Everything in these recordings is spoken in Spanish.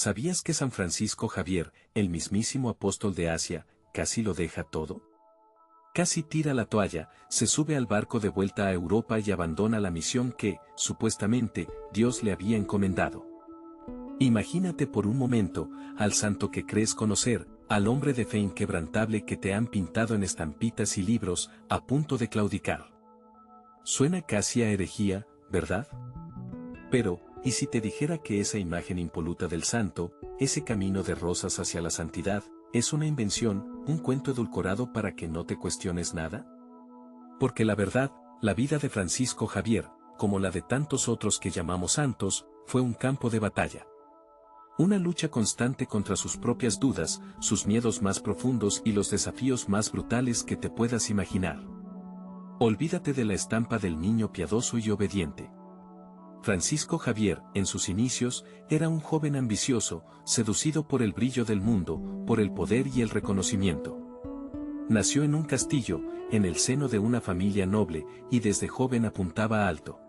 ¿Sabías que San Francisco Javier, el mismísimo apóstol de Asia, casi lo deja todo? Casi tira la toalla, se sube al barco de vuelta a Europa y abandona la misión que, supuestamente, Dios le había encomendado. Imagínate por un momento, al santo que crees conocer, al hombre de fe inquebrantable que te han pintado en estampitas y libros, a punto de claudicar. Suena casi a herejía, ¿verdad? Pero, ¿y si te dijera que esa imagen impoluta del santo, ese camino de rosas hacia la santidad, es una invención, un cuento edulcorado para que no te cuestiones nada? Porque la verdad, la vida de Francisco Javier, como la de tantos otros que llamamos santos, fue un campo de batalla. Una lucha constante contra sus propias dudas, sus miedos más profundos y los desafíos más brutales que te puedas imaginar. Olvídate de la estampa del niño piadoso y obediente. Francisco Javier, en sus inicios, era un joven ambicioso, seducido por el brillo del mundo, por el poder y el reconocimiento. Nació en un castillo, en el seno de una familia noble, y desde joven apuntaba alto.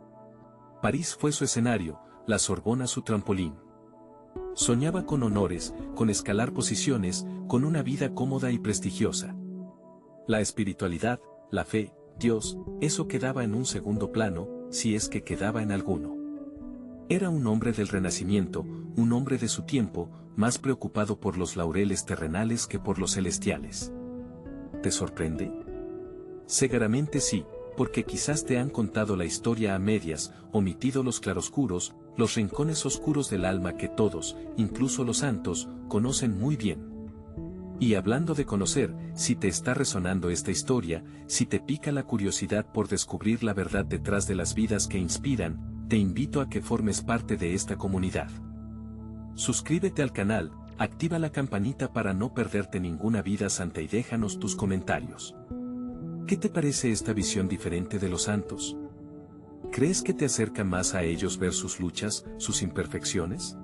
París fue su escenario, la Sorbona su trampolín. Soñaba con honores, con escalar posiciones, con una vida cómoda y prestigiosa. La espiritualidad, la fe, Dios, eso quedaba en un segundo plano, si es que quedaba en alguno. Era un hombre del Renacimiento, un hombre de su tiempo, más preocupado por los laureles terrenales que por los celestiales. ¿Te sorprende? Seguramente sí, porque quizás te han contado la historia a medias, omitido los claroscuros, los rincones oscuros del alma que todos, incluso los santos, conocen muy bien. Y hablando de conocer, si te está resonando esta historia, si te pica la curiosidad por descubrir la verdad detrás de las vidas que inspiran, te invito a que formes parte de esta comunidad. Suscríbete al canal, activa la campanita para no perderte ninguna vida santa y déjanos tus comentarios. ¿Qué te parece esta visión diferente de los santos? ¿Crees que te acerca más a ellos ver sus luchas, sus imperfecciones?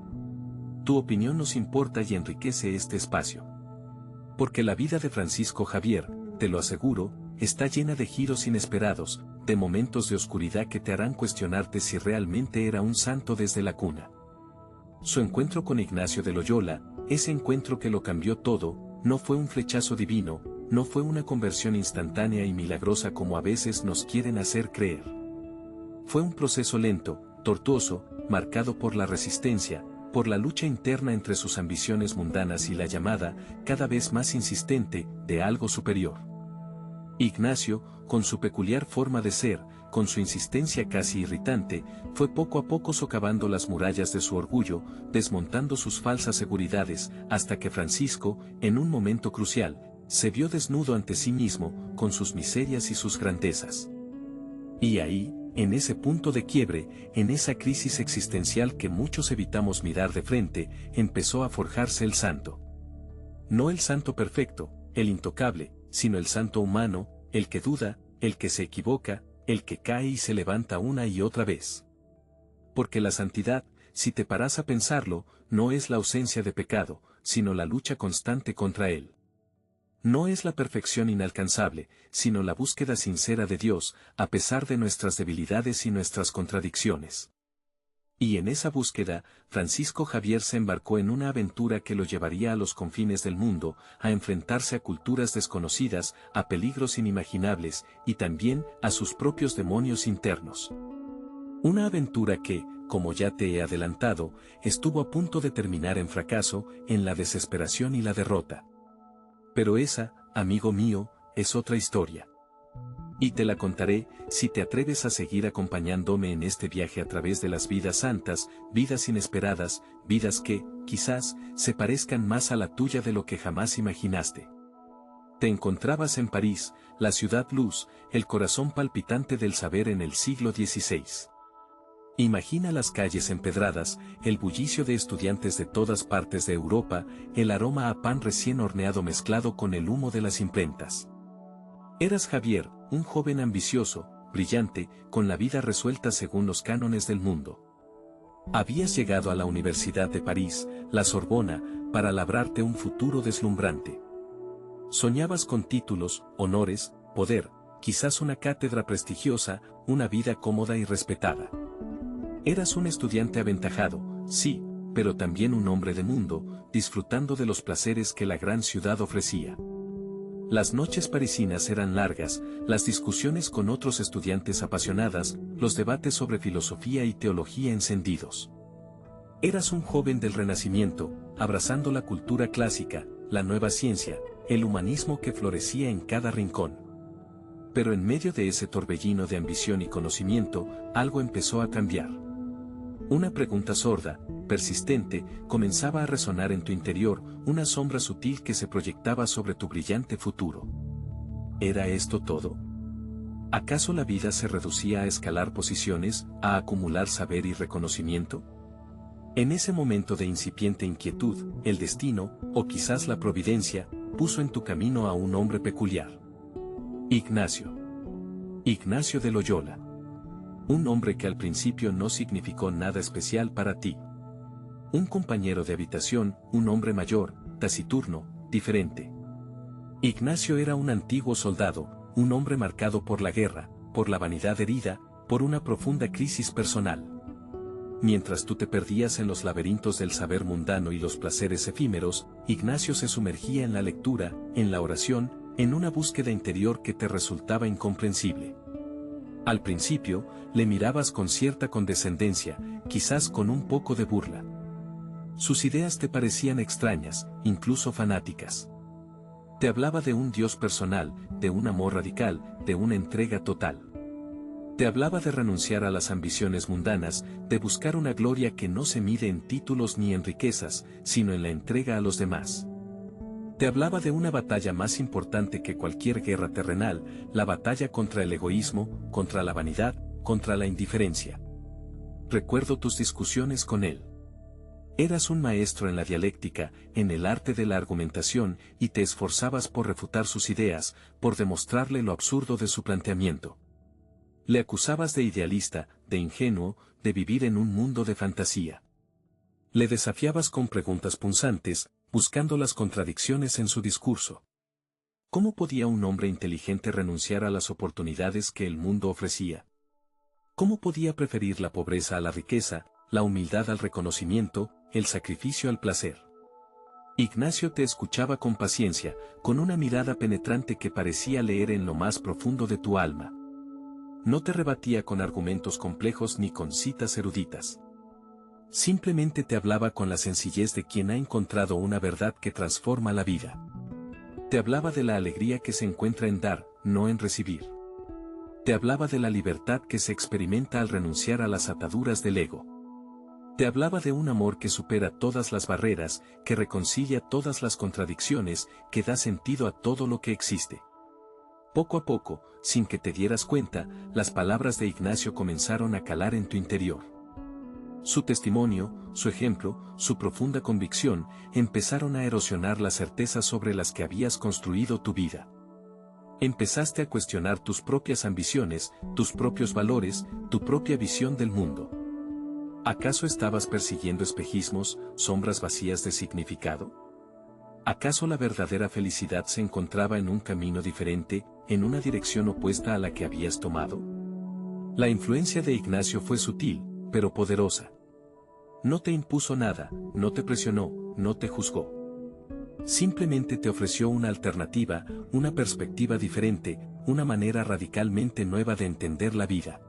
Tu opinión nos importa y enriquece este espacio. Porque la vida de Francisco Javier, te lo aseguro, está llena de giros inesperados, de momentos de oscuridad que te harán cuestionarte si realmente era un santo desde la cuna. Su encuentro con Ignacio de Loyola, ese encuentro que lo cambió todo, no fue un flechazo divino, no fue una conversión instantánea y milagrosa como a veces nos quieren hacer creer. Fue un proceso lento, tortuoso, marcado por la resistencia, por la lucha interna entre sus ambiciones mundanas y la llamada, cada vez más insistente, de algo superior. Ignacio, con su peculiar forma de ser, con su insistencia casi irritante, fue poco a poco socavando las murallas de su orgullo, desmontando sus falsas seguridades, hasta que Francisco, en un momento crucial, se vio desnudo ante sí mismo, con sus miserias y sus grandezas. Y ahí, en ese punto de quiebre, en esa crisis existencial que muchos evitamos mirar de frente, empezó a forjarse el santo. No el santo perfecto, el intocable, sino el santo humano, el que duda, el que se equivoca, el que cae y se levanta una y otra vez. Porque la santidad, si te paras a pensarlo, no es la ausencia de pecado, sino la lucha constante contra él. No es la perfección inalcanzable, sino la búsqueda sincera de Dios, a pesar de nuestras debilidades y nuestras contradicciones. Y en esa búsqueda, Francisco Javier se embarcó en una aventura que lo llevaría a los confines del mundo, a enfrentarse a culturas desconocidas, a peligros inimaginables, y también a sus propios demonios internos. Una aventura que, como ya te he adelantado, estuvo a punto de terminar en fracaso, en la desesperación y la derrota. Pero esa, amigo mío, es otra historia. Y te la contaré, si te atreves a seguir acompañándome en este viaje a través de las vidas santas, vidas inesperadas, vidas que, quizás, se parezcan más a la tuya de lo que jamás imaginaste. Te encontrabas en París, la ciudad luz, el corazón palpitante del saber en el siglo XVI. Imagina las calles empedradas, el bullicio de estudiantes de todas partes de Europa, el aroma a pan recién horneado mezclado con el humo de las imprentas. Eras Javier, un joven ambicioso, brillante, con la vida resuelta según los cánones del mundo. Habías llegado a la Universidad de París, la Sorbona, para labrarte un futuro deslumbrante. Soñabas con títulos, honores, poder, quizás una cátedra prestigiosa, una vida cómoda y respetada. Eras un estudiante aventajado, sí, pero también un hombre de mundo, disfrutando de los placeres que la gran ciudad ofrecía. Las noches parisinas eran largas, las discusiones con otros estudiantes apasionadas, los debates sobre filosofía y teología encendidos. Eras un joven del Renacimiento, abrazando la cultura clásica, la nueva ciencia, el humanismo que florecía en cada rincón. Pero en medio de ese torbellino de ambición y conocimiento, algo empezó a cambiar. Una pregunta sorda, persistente, comenzaba a resonar en tu interior, una sombra sutil que se proyectaba sobre tu brillante futuro. ¿Era esto todo? ¿Acaso la vida se reducía a escalar posiciones, a acumular saber y reconocimiento? En ese momento de incipiente inquietud, el destino, o quizás la providencia, puso en tu camino a un hombre peculiar. Ignacio. Ignacio de Loyola. Un hombre que al principio no significó nada especial para ti. Un compañero de habitación, un hombre mayor, taciturno, diferente. Ignacio era un antiguo soldado, un hombre marcado por la guerra, por la vanidad herida, por una profunda crisis personal. Mientras tú te perdías en los laberintos del saber mundano y los placeres efímeros, Ignacio se sumergía en la lectura, en la oración, en una búsqueda interior que te resultaba incomprensible. Al principio, le mirabas con cierta condescendencia, quizás con un poco de burla. Sus ideas te parecían extrañas, incluso fanáticas. Te hablaba de un Dios personal, de un amor radical, de una entrega total. Te hablaba de renunciar a las ambiciones mundanas, de buscar una gloria que no se mide en títulos ni en riquezas, sino en la entrega a los demás. Te hablaba de una batalla más importante que cualquier guerra terrenal, la batalla contra el egoísmo, contra la vanidad, contra la indiferencia. Recuerdo tus discusiones con él. Eras un maestro en la dialéctica, en el arte de la argumentación, y te esforzabas por refutar sus ideas, por demostrarle lo absurdo de su planteamiento. Le acusabas de idealista, de ingenuo, de vivir en un mundo de fantasía. Le desafiabas con preguntas punzantes, buscando las contradicciones en su discurso. ¿Cómo podía un hombre inteligente renunciar a las oportunidades que el mundo ofrecía? ¿Cómo podía preferir la pobreza a la riqueza, la humildad al reconocimiento, el sacrificio al placer? Ignacio te escuchaba con paciencia, con una mirada penetrante que parecía leer en lo más profundo de tu alma. No te rebatía con argumentos complejos ni con citas eruditas. Simplemente te hablaba con la sencillez de quien ha encontrado una verdad que transforma la vida. Te hablaba de la alegría que se encuentra en dar, no en recibir. Te hablaba de la libertad que se experimenta al renunciar a las ataduras del ego. Te hablaba de un amor que supera todas las barreras, que reconcilia todas las contradicciones, que da sentido a todo lo que existe. Poco a poco, sin que te dieras cuenta, las palabras de Ignacio comenzaron a calar en tu interior. Su testimonio, su ejemplo, su profunda convicción, empezaron a erosionar las certezas sobre las que habías construido tu vida. Empezaste a cuestionar tus propias ambiciones, tus propios valores, tu propia visión del mundo. ¿Acaso estabas persiguiendo espejismos, sombras vacías de significado? ¿Acaso la verdadera felicidad se encontraba en un camino diferente, en una dirección opuesta a la que habías tomado? La influencia de Ignacio fue sutil, pero poderosa. No te impuso nada, no te presionó, no te juzgó. Simplemente te ofreció una alternativa, una perspectiva diferente, una manera radicalmente nueva de entender la vida.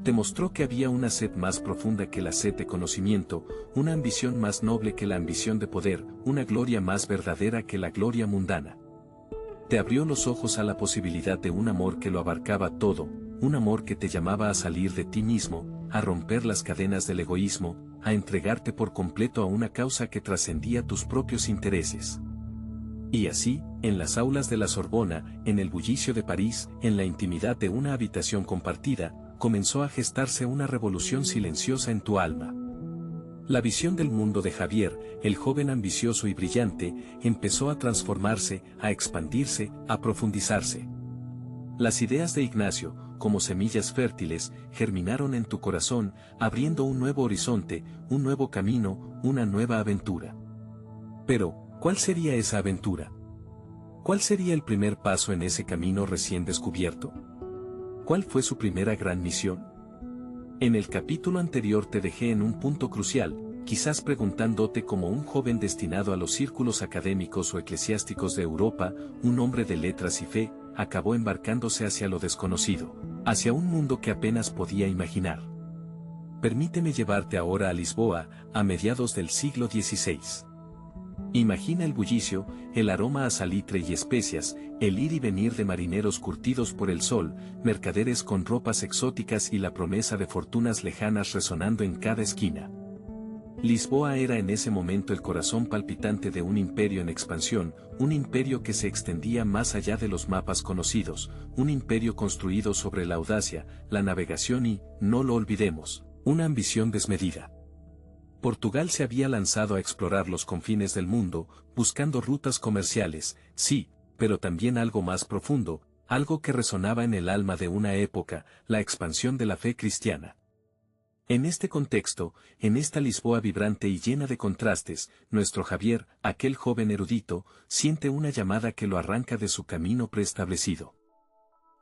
Te mostró que había una sed más profunda que la sed de conocimiento, una ambición más noble que la ambición de poder, una gloria más verdadera que la gloria mundana. Te abrió los ojos a la posibilidad de un amor que lo abarcaba todo, un amor que te llamaba a salir de ti mismo, a romper las cadenas del egoísmo, a entregarte por completo a una causa que trascendía tus propios intereses. Y así, en las aulas de la Sorbona, en el bullicio de París, en la intimidad de una habitación compartida, comenzó a gestarse una revolución silenciosa en tu alma. La visión del mundo de Javier, el joven ambicioso y brillante, empezó a transformarse, a expandirse, a profundizarse. Las ideas de Ignacio, como semillas fértiles, germinaron en tu corazón, abriendo un nuevo horizonte, un nuevo camino, una nueva aventura. Pero, ¿cuál sería esa aventura? ¿Cuál sería el primer paso en ese camino recién descubierto? ¿Cuál fue su primera gran misión? En el capítulo anterior te dejé en un punto crucial: quizás preguntándote como un joven destinado a los círculos académicos o eclesiásticos de Europa, un hombre de letras y fe, acabó embarcándose hacia lo desconocido, hacia un mundo que apenas podía imaginar. Permíteme llevarte ahora a Lisboa, a mediados del siglo XVI. Imagina el bullicio, el aroma a salitre y especias, el ir y venir de marineros curtidos por el sol, mercaderes con ropas exóticas y la promesa de fortunas lejanas resonando en cada esquina. Lisboa era en ese momento el corazón palpitante de un imperio en expansión, un imperio que se extendía más allá de los mapas conocidos, un imperio construido sobre la audacia, la navegación y, no lo olvidemos, una ambición desmedida. Portugal se había lanzado a explorar los confines del mundo, buscando rutas comerciales, sí, pero también algo más profundo, algo que resonaba en el alma de una época, la expansión de la fe cristiana. En este contexto, en esta Lisboa vibrante y llena de contrastes, nuestro Javier, aquel joven erudito, siente una llamada que lo arranca de su camino preestablecido.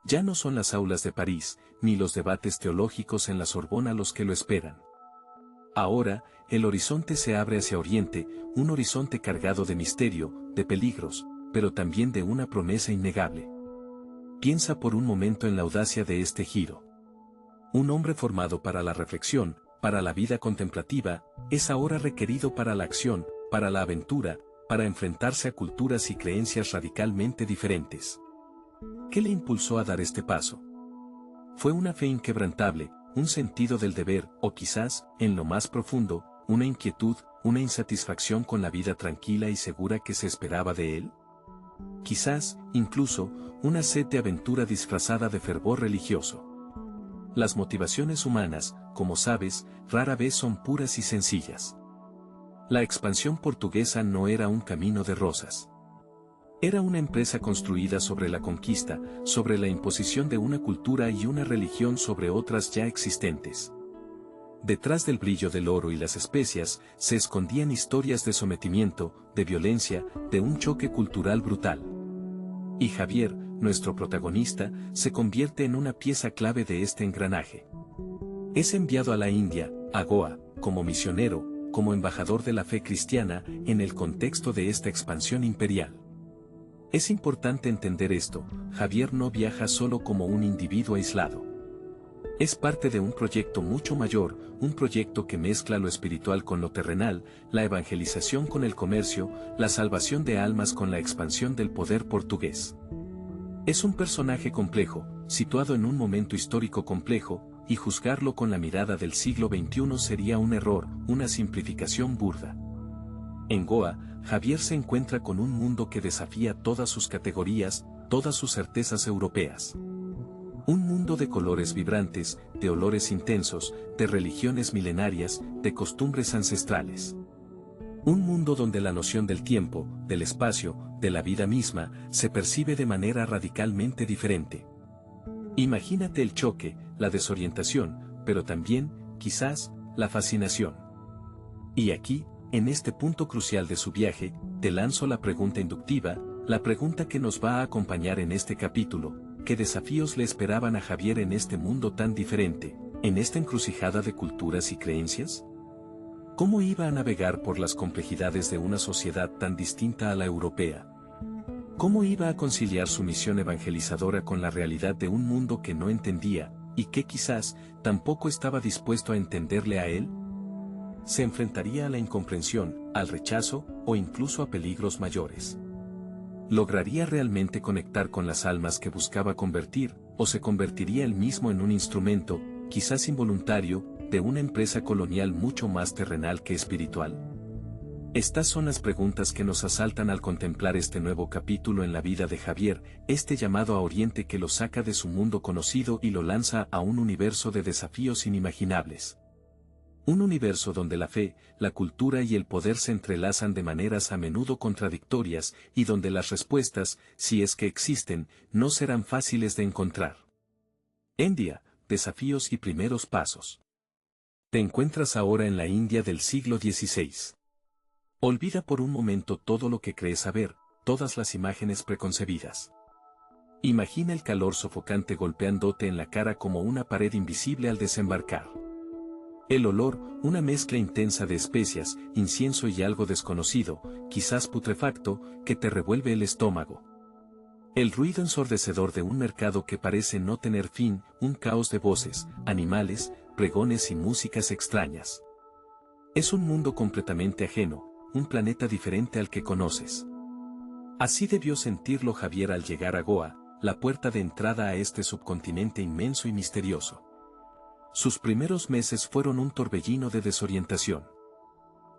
Ya no son las aulas de París, ni los debates teológicos en la Sorbona los que lo esperan. Ahora, el horizonte se abre hacia Oriente, un horizonte cargado de misterio, de peligros, pero también de una promesa innegable. Piensa por un momento en la audacia de este giro. Un hombre formado para la reflexión, para la vida contemplativa, es ahora requerido para la acción, para la aventura, para enfrentarse a culturas y creencias radicalmente diferentes. ¿Qué le impulsó a dar este paso? Fue una fe inquebrantable, un sentido del deber, o quizás, en lo más profundo, una inquietud, una insatisfacción con la vida tranquila y segura que se esperaba de él. Quizás, incluso, una sed de aventura disfrazada de fervor religioso. Las motivaciones humanas, como sabes, rara vez son puras y sencillas. La expansión portuguesa no era un camino de rosas. Era una empresa construida sobre la conquista, sobre la imposición de una cultura y una religión sobre otras ya existentes. Detrás del brillo del oro y las especias, se escondían historias de sometimiento, de violencia, de un choque cultural brutal. Y Javier, nuestro protagonista, se convierte en una pieza clave de este engranaje. Es enviado a la India, a Goa, como misionero, como embajador de la fe cristiana, en el contexto de esta expansión imperial. Es importante entender esto, Javier no viaja solo como un individuo aislado. Es parte de un proyecto mucho mayor, un proyecto que mezcla lo espiritual con lo terrenal, la evangelización con el comercio, la salvación de almas con la expansión del poder portugués. Es un personaje complejo, situado en un momento histórico complejo, y juzgarlo con la mirada del siglo XXI sería un error, una simplificación burda. En Goa, Javier se encuentra con un mundo que desafía todas sus categorías, todas sus certezas europeas. Un mundo de colores vibrantes, de olores intensos, de religiones milenarias, de costumbres ancestrales. Un mundo donde la noción del tiempo, del espacio, de la vida misma, se percibe de manera radicalmente diferente. Imagínate el choque, la desorientación, pero también, quizás, la fascinación. Y aquí, en este punto crucial de su viaje, te lanzo la pregunta inductiva, la pregunta que nos va a acompañar en este capítulo: ¿qué desafíos le esperaban a Javier en este mundo tan diferente, en esta encrucijada de culturas y creencias? ¿Cómo iba a navegar por las complejidades de una sociedad tan distinta a la europea? ¿Cómo iba a conciliar su misión evangelizadora con la realidad de un mundo que no entendía, y que quizás tampoco estaba dispuesto a entenderle a él? ¿Se enfrentaría a la incomprensión, al rechazo, o incluso a peligros mayores? ¿Lograría realmente conectar con las almas que buscaba convertir, o se convertiría él mismo en un instrumento, quizás involuntario, de una empresa colonial mucho más terrenal que espiritual? Estas son las preguntas que nos asaltan al contemplar este nuevo capítulo en la vida de Javier, este llamado a Oriente que lo saca de su mundo conocido y lo lanza a un universo de desafíos inimaginables. Un universo donde la fe, la cultura y el poder se entrelazan de maneras a menudo contradictorias y donde las respuestas, si es que existen, no serán fáciles de encontrar. India, desafíos y primeros pasos. Te encuentras ahora en la India del siglo XVI. Olvida por un momento todo lo que crees saber, todas las imágenes preconcebidas. Imagina el calor sofocante golpeándote en la cara como una pared invisible al desembarcar. El olor, una mezcla intensa de especias, incienso y algo desconocido, quizás putrefacto, que te revuelve el estómago. El ruido ensordecedor de un mercado que parece no tener fin, un caos de voces, animales, pregones y músicas extrañas. Es un mundo completamente ajeno, un planeta diferente al que conoces. Así debió sentirlo Javier al llegar a Goa, la puerta de entrada a este subcontinente inmenso y misterioso. Sus primeros meses fueron un torbellino de desorientación.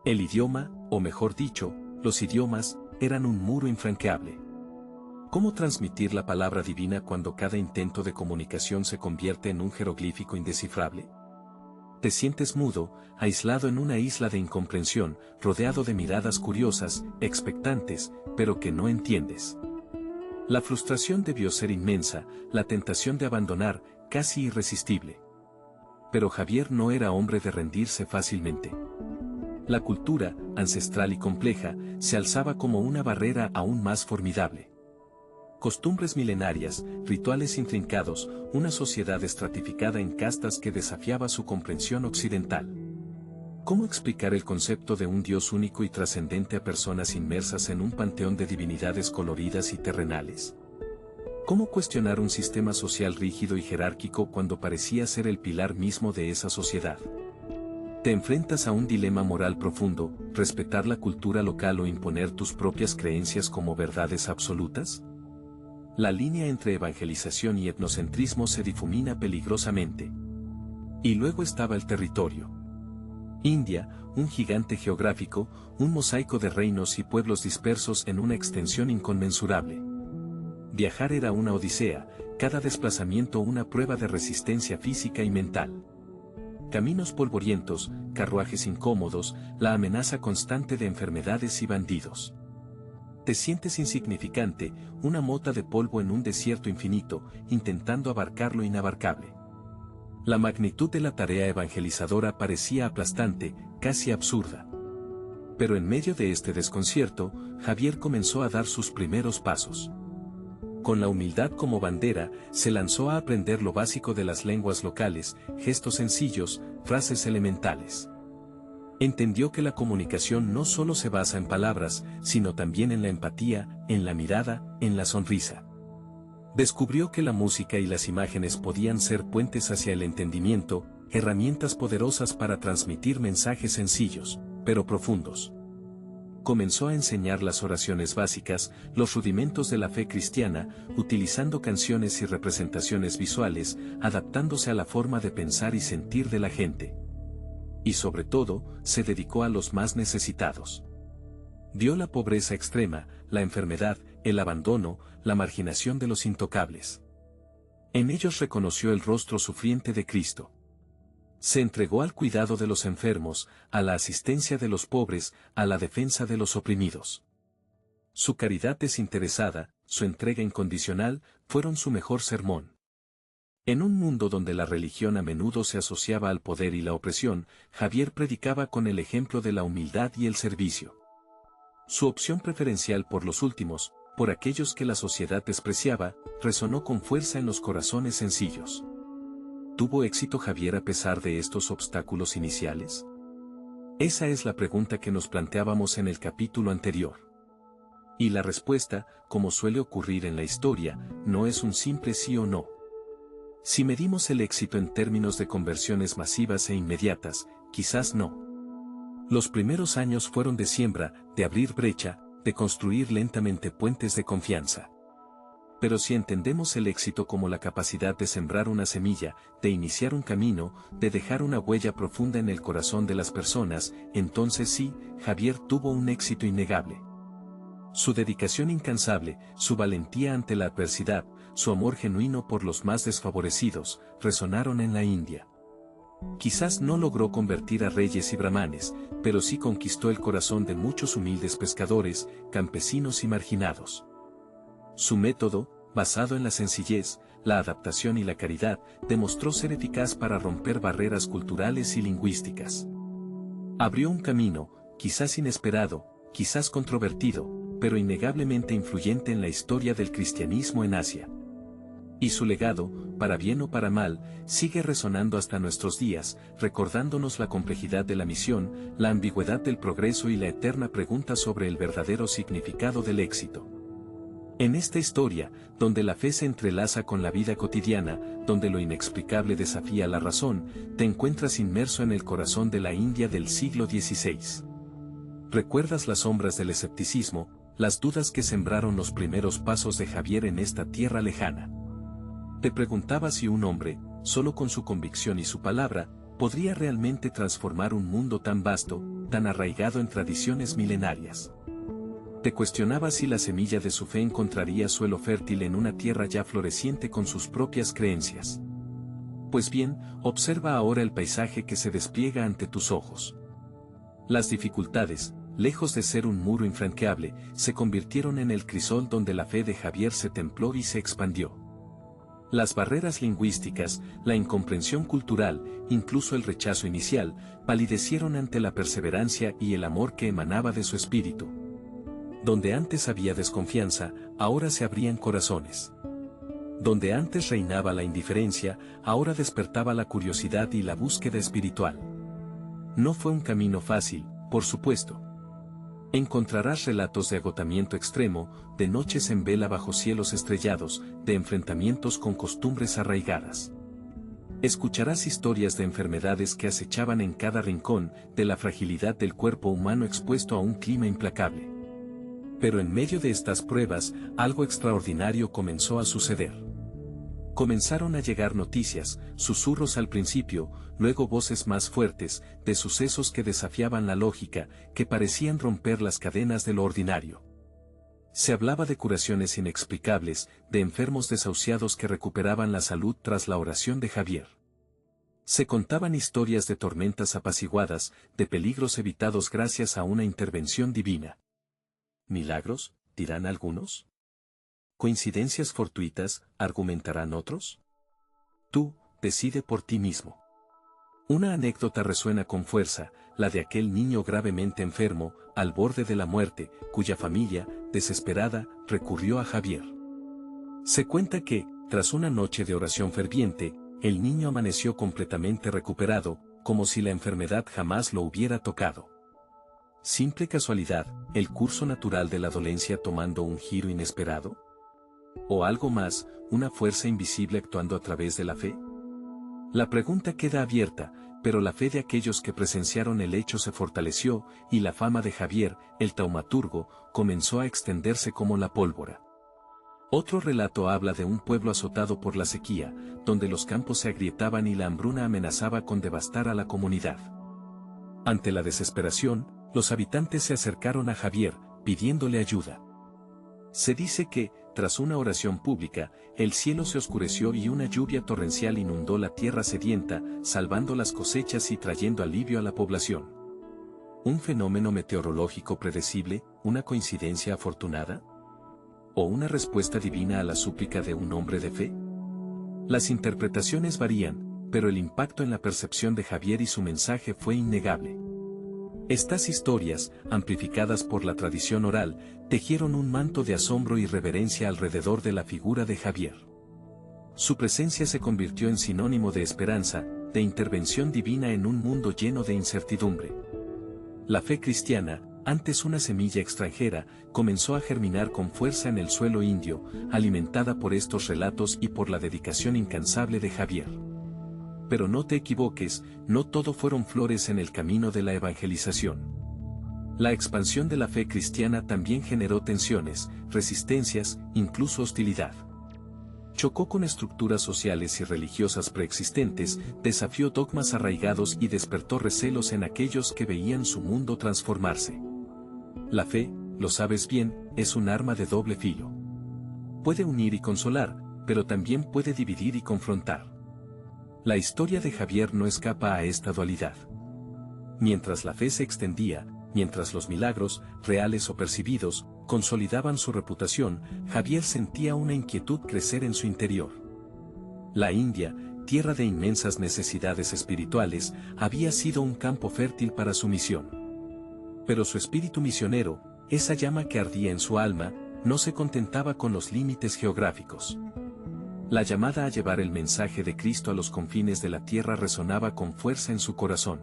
El idioma, o mejor dicho, los idiomas, eran un muro infranqueable. ¿Cómo transmitir la palabra divina cuando cada intento de comunicación se convierte en un jeroglífico indescifrable? Te sientes mudo, aislado en una isla de incomprensión, rodeado de miradas curiosas, expectantes, pero que no entiendes. La frustración debió ser inmensa, la tentación de abandonar, casi irresistible. Pero Javier no era hombre de rendirse fácilmente. La cultura, ancestral y compleja, se alzaba como una barrera aún más formidable. Costumbres milenarias, rituales intrincados, una sociedad estratificada en castas que desafiaba su comprensión occidental. ¿Cómo explicar el concepto de un Dios único y trascendente a personas inmersas en un panteón de divinidades coloridas y terrenales? ¿Cómo cuestionar un sistema social rígido y jerárquico cuando parecía ser el pilar mismo de esa sociedad? Te enfrentas a un dilema moral profundo, respetar la cultura local o imponer tus propias creencias como verdades absolutas. La línea entre evangelización y etnocentrismo se difumina peligrosamente. Y luego estaba el territorio. India, un gigante geográfico, un mosaico de reinos y pueblos dispersos en una extensión inconmensurable. Viajar era una odisea, cada desplazamiento una prueba de resistencia física y mental. Caminos polvorientos, carruajes incómodos, la amenaza constante de enfermedades y bandidos. Te sientes insignificante, una mota de polvo en un desierto infinito, intentando abarcar lo inabarcable. La magnitud de la tarea evangelizadora parecía aplastante, casi absurda. Pero en medio de este desconcierto, Javier comenzó a dar sus primeros pasos. Con la humildad como bandera, se lanzó a aprender lo básico de las lenguas locales, gestos sencillos, frases elementales. Entendió que la comunicación no solo se basa en palabras, sino también en la empatía, en la mirada, en la sonrisa. Descubrió que la música y las imágenes podían ser puentes hacia el entendimiento, herramientas poderosas para transmitir mensajes sencillos, pero profundos. Comenzó a enseñar las oraciones básicas, los rudimentos de la fe cristiana, utilizando canciones y representaciones visuales, adaptándose a la forma de pensar y sentir de la gente. Y sobre todo, se dedicó a los más necesitados. Vio la pobreza extrema, la enfermedad, el abandono, la marginación de los intocables. En ellos reconoció el rostro sufriente de Cristo. Se entregó al cuidado de los enfermos, a la asistencia de los pobres, a la defensa de los oprimidos. Su caridad desinteresada, su entrega incondicional, fueron su mejor sermón. En un mundo donde la religión a menudo se asociaba al poder y la opresión, Javier predicaba con el ejemplo de la humildad y el servicio. Su opción preferencial por los últimos, por aquellos que la sociedad despreciaba, resonó con fuerza en los corazones sencillos. ¿Tuvo éxito Javier a pesar de estos obstáculos iniciales? Esa es la pregunta que nos planteábamos en el capítulo anterior. Y la respuesta, como suele ocurrir en la historia, no es un simple sí o no. Si medimos el éxito en términos de conversiones masivas e inmediatas, quizás no. Los primeros años fueron de siembra, de abrir brecha, de construir lentamente puentes de confianza. Pero si entendemos el éxito como la capacidad de sembrar una semilla, de iniciar un camino, de dejar una huella profunda en el corazón de las personas, entonces sí, Javier tuvo un éxito innegable. Su dedicación incansable, su valentía ante la adversidad, su amor genuino por los más desfavorecidos, resonaron en la India. Quizás no logró convertir a reyes y brahmanes, pero sí conquistó el corazón de muchos humildes pescadores, campesinos y marginados. Su método, basado en la sencillez, la adaptación y la caridad, demostró ser eficaz para romper barreras culturales y lingüísticas. Abrió un camino, quizás inesperado, quizás controvertido, pero innegablemente influyente en la historia del cristianismo en Asia. Y su legado, para bien o para mal, sigue resonando hasta nuestros días, recordándonos la complejidad de la misión, la ambigüedad del progreso y la eterna pregunta sobre el verdadero significado del éxito. En esta historia, donde la fe se entrelaza con la vida cotidiana, donde lo inexplicable desafía la razón, te encuentras inmerso en el corazón de la India del siglo XVI. ¿Recuerdas las sombras del escepticismo, las dudas que sembraron los primeros pasos de Javier en esta tierra lejana? Te preguntaba si un hombre, solo con su convicción y su palabra, podría realmente transformar un mundo tan vasto, tan arraigado en tradiciones milenarias. Te cuestionaba si la semilla de su fe encontraría suelo fértil en una tierra ya floreciente con sus propias creencias. Pues bien, observa ahora el paisaje que se despliega ante tus ojos. Las dificultades, lejos de ser un muro infranqueable, se convirtieron en el crisol donde la fe de Javier se templó y se expandió. Las barreras lingüísticas, la incomprensión cultural, incluso el rechazo inicial, palidecieron ante la perseverancia y el amor que emanaba de su espíritu. Donde antes había desconfianza, ahora se abrían corazones. Donde antes reinaba la indiferencia, ahora despertaba la curiosidad y la búsqueda espiritual. No fue un camino fácil, por supuesto. Encontrarás relatos de agotamiento extremo, de noches en vela bajo cielos estrellados, de enfrentamientos con costumbres arraigadas. Escucharás historias de enfermedades que acechaban en cada rincón, de la fragilidad del cuerpo humano expuesto a un clima implacable. Pero en medio de estas pruebas, algo extraordinario comenzó a suceder. Comenzaron a llegar noticias, susurros al principio, luego voces más fuertes, de sucesos que desafiaban la lógica, que parecían romper las cadenas de lo ordinario. Se hablaba de curaciones inexplicables, de enfermos desahuciados que recuperaban la salud tras la oración de Javier. Se contaban historias de tormentas apaciguadas, de peligros evitados gracias a una intervención divina. ¿Milagros?, dirán algunos. ¿Coincidencias fortuitas?, argumentarán otros. Tú, decide por ti mismo. Una anécdota resuena con fuerza, la de aquel niño gravemente enfermo, al borde de la muerte, cuya familia, desesperada, recurrió a Javier. Se cuenta que, tras una noche de oración ferviente, el niño amaneció completamente recuperado, como si la enfermedad jamás lo hubiera tocado. ¿Simple casualidad, el curso natural de la dolencia tomando un giro inesperado? ¿O algo más, una fuerza invisible actuando a través de la fe? La pregunta queda abierta, pero la fe de aquellos que presenciaron el hecho se fortaleció, y la fama de Javier, el taumaturgo, comenzó a extenderse como la pólvora. Otro relato habla de un pueblo azotado por la sequía, donde los campos se agrietaban y la hambruna amenazaba con devastar a la comunidad. Ante la desesperación, los habitantes se acercaron a Javier, pidiéndole ayuda. Se dice que, tras una oración pública, el cielo se oscureció y una lluvia torrencial inundó la tierra sedienta, salvando las cosechas y trayendo alivio a la población. ¿Un fenómeno meteorológico predecible, una coincidencia afortunada? ¿O una respuesta divina a la súplica de un hombre de fe? Las interpretaciones varían, pero el impacto en la percepción de Javier y su mensaje fue innegable. Estas historias, amplificadas por la tradición oral, tejieron un manto de asombro y reverencia alrededor de la figura de Javier. Su presencia se convirtió en sinónimo de esperanza, de intervención divina en un mundo lleno de incertidumbre. La fe cristiana, antes una semilla extranjera, comenzó a germinar con fuerza en el suelo indio, alimentada por estos relatos y por la dedicación incansable de Javier. Pero no te equivoques, no todo fueron flores en el camino de la evangelización. La expansión de la fe cristiana también generó tensiones, resistencias, incluso hostilidad. Chocó con estructuras sociales y religiosas preexistentes, desafió dogmas arraigados y despertó recelos en aquellos que veían su mundo transformarse. La fe, lo sabes bien, es un arma de doble filo. Puede unir y consolar, pero también puede dividir y confrontar. La historia de Javier no escapa a esta dualidad. Mientras la fe se extendía, mientras los milagros, reales o percibidos, consolidaban su reputación, Javier sentía una inquietud crecer en su interior. La India, tierra de inmensas necesidades espirituales, había sido un campo fértil para su misión. Pero su espíritu misionero, esa llama que ardía en su alma, no se contentaba con los límites geográficos. La llamada a llevar el mensaje de Cristo a los confines de la tierra resonaba con fuerza en su corazón.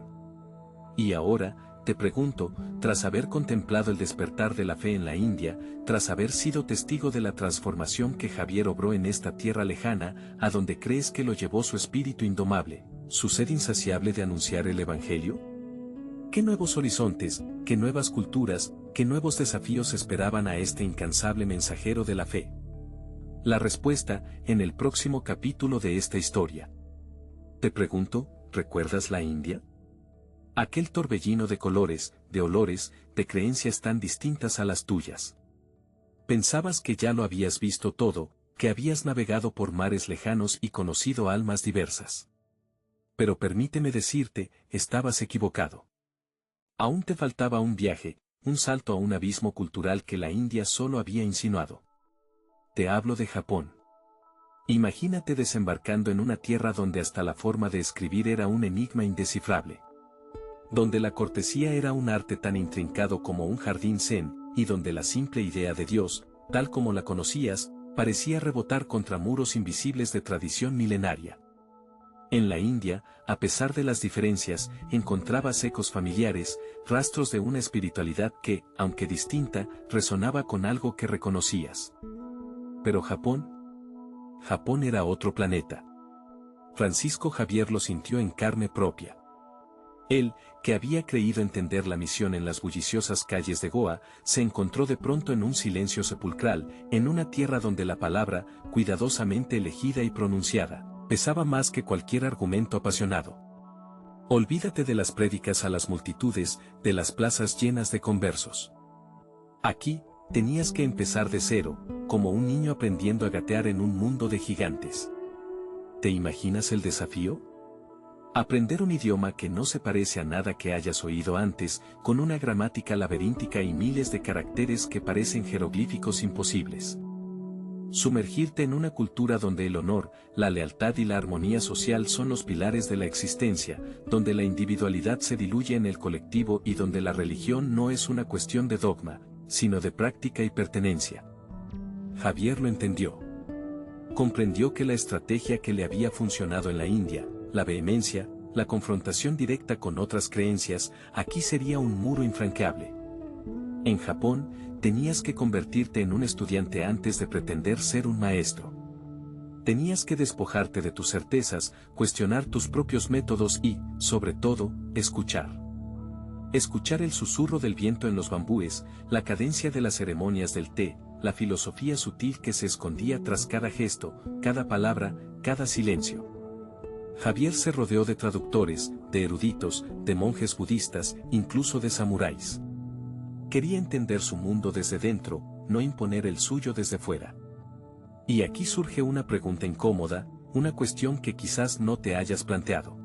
Y ahora, te pregunto, tras haber contemplado el despertar de la fe en la India, tras haber sido testigo de la transformación que Javier obró en esta tierra lejana, a donde crees que lo llevó su espíritu indomable, su sed insaciable de anunciar el Evangelio? ¿Qué nuevos horizontes, qué nuevas culturas, qué nuevos desafíos esperaban a este incansable mensajero de la fe? La respuesta, en el próximo capítulo de esta historia. Te pregunto, ¿recuerdas la India? Aquel torbellino de colores, de olores, de creencias tan distintas a las tuyas. Pensabas que ya lo habías visto todo, que habías navegado por mares lejanos y conocido almas diversas. Pero permíteme decirte, estabas equivocado. Aún te faltaba un viaje, un salto a un abismo cultural que la India solo había insinuado. Te hablo de Japón. Imagínate desembarcando en una tierra donde hasta la forma de escribir era un enigma indescifrable. Donde la cortesía era un arte tan intrincado como un jardín zen, y donde la simple idea de Dios, tal como la conocías, parecía rebotar contra muros invisibles de tradición milenaria. En la India, a pesar de las diferencias, encontrabas ecos familiares, rastros de una espiritualidad que, aunque distinta, resonaba con algo que reconocías. Pero Japón era otro planeta. Francisco Javier lo sintió en carne propia. Él, que había creído entender la misión en las bulliciosas calles de Goa, se encontró de pronto en un silencio sepulcral, en una tierra donde la palabra, cuidadosamente elegida y pronunciada, pesaba más que cualquier argumento apasionado. Olvídate de las prédicas a las multitudes, de las plazas llenas de conversos. Aquí, tenías que empezar de cero, como un niño aprendiendo a gatear en un mundo de gigantes. ¿Te imaginas el desafío? Aprender un idioma que no se parece a nada que hayas oído antes, con una gramática laberíntica y miles de caracteres que parecen jeroglíficos imposibles. Sumergirte en una cultura donde el honor, la lealtad y la armonía social son los pilares de la existencia, donde la individualidad se diluye en el colectivo y donde la religión no es una cuestión de dogma, sino de práctica y pertenencia. Javier lo entendió. Comprendió que la estrategia que le había funcionado en la India, la vehemencia, la confrontación directa con otras creencias, aquí sería un muro infranqueable. En Japón, tenías que convertirte en un estudiante antes de pretender ser un maestro. Tenías que despojarte de tus certezas, cuestionar tus propios métodos y, sobre todo, escuchar. Escuchar el susurro del viento en los bambúes, la cadencia de las ceremonias del té, la filosofía sutil que se escondía tras cada gesto, cada palabra, cada silencio. Javier se rodeó de traductores, de eruditos, de monjes budistas, incluso de samuráis. Quería entender su mundo desde dentro, no imponer el suyo desde fuera. Y aquí surge una pregunta incómoda, una cuestión que quizás no te hayas planteado.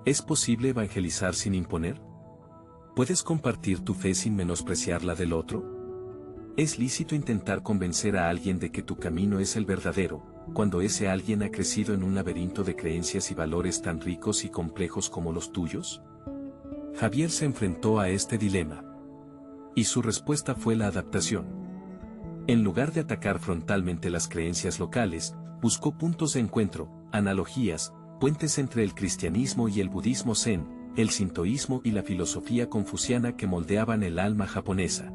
¿Es posible evangelizar sin imponer? ¿Puedes compartir tu fe sin menospreciar la del otro? ¿Es lícito intentar convencer a alguien de que tu camino es el verdadero, cuando ese alguien ha crecido en un laberinto de creencias y valores tan ricos y complejos como los tuyos? Javier se enfrentó a este dilema. Y su respuesta fue la adaptación. En lugar de atacar frontalmente las creencias locales, buscó puntos de encuentro, analogías, puentes entre el cristianismo y el budismo zen, el sintoísmo y la filosofía confuciana que moldeaban el alma japonesa.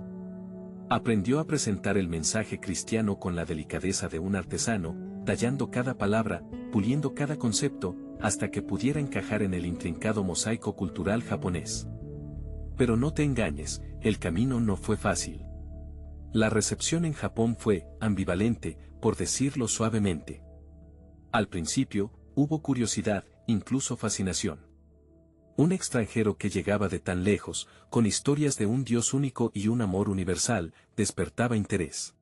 Aprendió a presentar el mensaje cristiano con la delicadeza de un artesano, tallando cada palabra, puliendo cada concepto, hasta que pudiera encajar en el intrincado mosaico cultural japonés. Pero no te engañes, el camino no fue fácil. La recepción en Japón fue ambivalente, por decirlo suavemente. Al principio, hubo curiosidad, incluso fascinación. Un extranjero que llegaba de tan lejos, con historias de un Dios único y un amor universal, despertaba interés.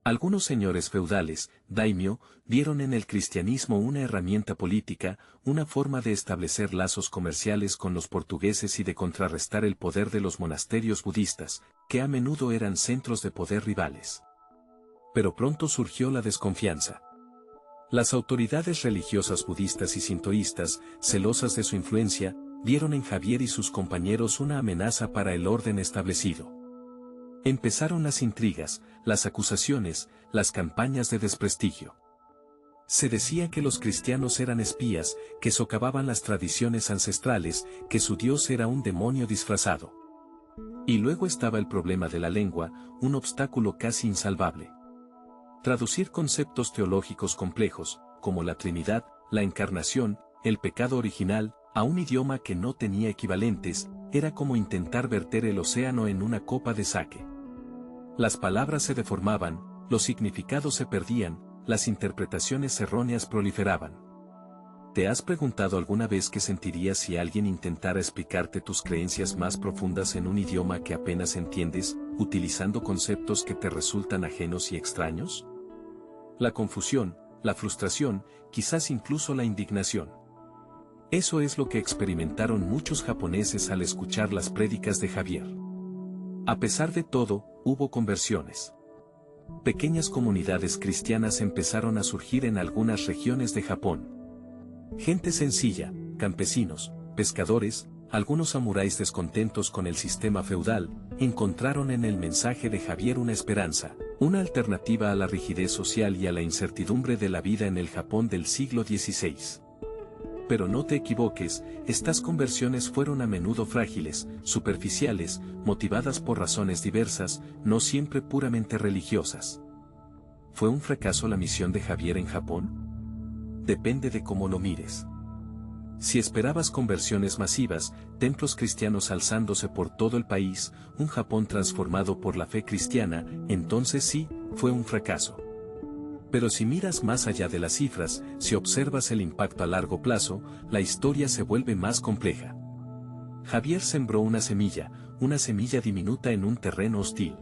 Algunos señores feudales, daimyo, vieron en el cristianismo una herramienta política, una forma de establecer lazos comerciales con los portugueses y de contrarrestar el poder de los monasterios budistas, que a menudo eran centros de poder rivales. Pero pronto surgió la desconfianza. Las autoridades religiosas budistas y sintoístas, celosas de su influencia, vieron en Javier y sus compañeros una amenaza para el orden establecido. Empezaron las intrigas, las acusaciones, las campañas de desprestigio. Se decía que los cristianos eran espías, que socavaban las tradiciones ancestrales, que su Dios era un demonio disfrazado. Y luego estaba el problema de la lengua, un obstáculo casi insalvable. Traducir conceptos teológicos complejos, como la Trinidad, la Encarnación, el pecado original, a un idioma que no tenía equivalentes, era como intentar verter el océano en una copa de sake. Las palabras se deformaban, los significados se perdían, las interpretaciones erróneas proliferaban. ¿Te has preguntado alguna vez qué sentirías si alguien intentara explicarte tus creencias más profundas en un idioma que apenas entiendes, utilizando conceptos que te resultan ajenos y extraños? La confusión, la frustración, quizás incluso la indignación. Eso es lo que experimentaron muchos japoneses al escuchar las prédicas de Javier. A pesar de todo, hubo conversiones. Pequeñas comunidades cristianas empezaron a surgir en algunas regiones de Japón. Gente sencilla, campesinos, pescadores, algunos samuráis descontentos con el sistema feudal, encontraron en el mensaje de Javier una esperanza, una alternativa a la rigidez social y a la incertidumbre de la vida en el Japón del siglo XVI. Pero no te equivoques, estas conversiones fueron a menudo frágiles, superficiales, motivadas por razones diversas, no siempre puramente religiosas. ¿Fue un fracaso la misión de Javier en Japón? Depende de cómo lo mires. Si esperabas conversiones masivas, templos cristianos alzándose por todo el país, un Japón transformado por la fe cristiana, entonces sí, fue un fracaso. Pero si miras más allá de las cifras, si observas el impacto a largo plazo, la historia se vuelve más compleja. Javier sembró una semilla diminuta en un terreno hostil.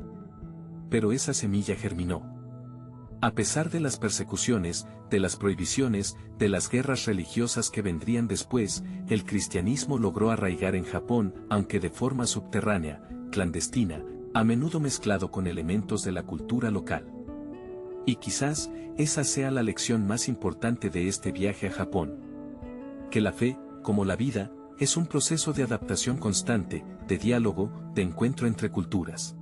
Pero esa semilla germinó. A pesar de las persecuciones, de las prohibiciones, de las guerras religiosas que vendrían después, el cristianismo logró arraigar en Japón, aunque de forma subterránea, clandestina, a menudo mezclado con elementos de la cultura local. Y quizás, esa sea la lección más importante de este viaje a Japón. Que la fe, como la vida, es un proceso de adaptación constante, de diálogo, de encuentro entre culturas.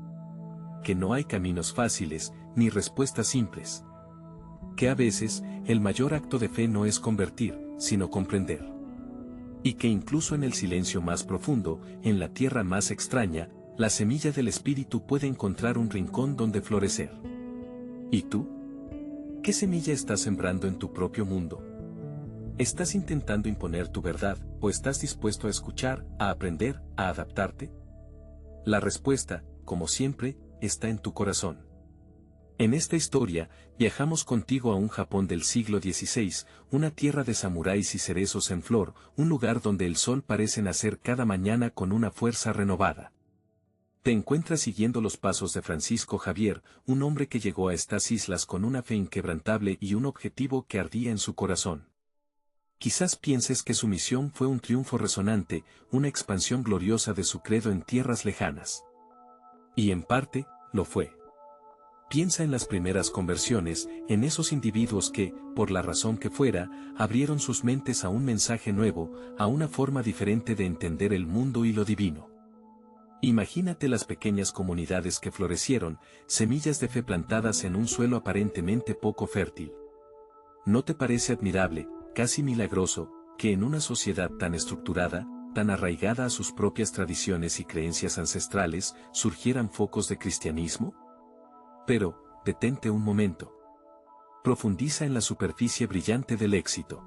Que no hay caminos fáciles, ni respuestas simples. Que a veces, el mayor acto de fe no es convertir, sino comprender. Y que incluso en el silencio más profundo, en la tierra más extraña, la semilla del espíritu puede encontrar un rincón donde florecer. ¿Y tú? ¿Qué semilla estás sembrando en tu propio mundo? ¿Estás intentando imponer tu verdad, o estás dispuesto a escuchar, a aprender, a adaptarte? La respuesta, como siempre, está en tu corazón. En esta historia, viajamos contigo a un Japón del siglo XVI, una tierra de samuráis y cerezos en flor, un lugar donde el sol parece nacer cada mañana con una fuerza renovada. Te encuentras siguiendo los pasos de Francisco Javier, un hombre que llegó a estas islas con una fe inquebrantable y un objetivo que ardía en su corazón. Quizás pienses que su misión fue un triunfo resonante, una expansión gloriosa de su credo en tierras lejanas. Y en parte, lo fue. Piensa en las primeras conversiones, en esos individuos que, por la razón que fuera, abrieron sus mentes a un mensaje nuevo, a una forma diferente de entender el mundo y lo divino. Imagínate las pequeñas comunidades que florecieron, semillas de fe plantadas en un suelo aparentemente poco fértil. ¿No te parece admirable, casi milagroso, que en una sociedad tan estructurada, tan arraigada a sus propias tradiciones y creencias ancestrales, surgieran focos de cristianismo? Pero, detente un momento. Profundiza en la superficie brillante del éxito.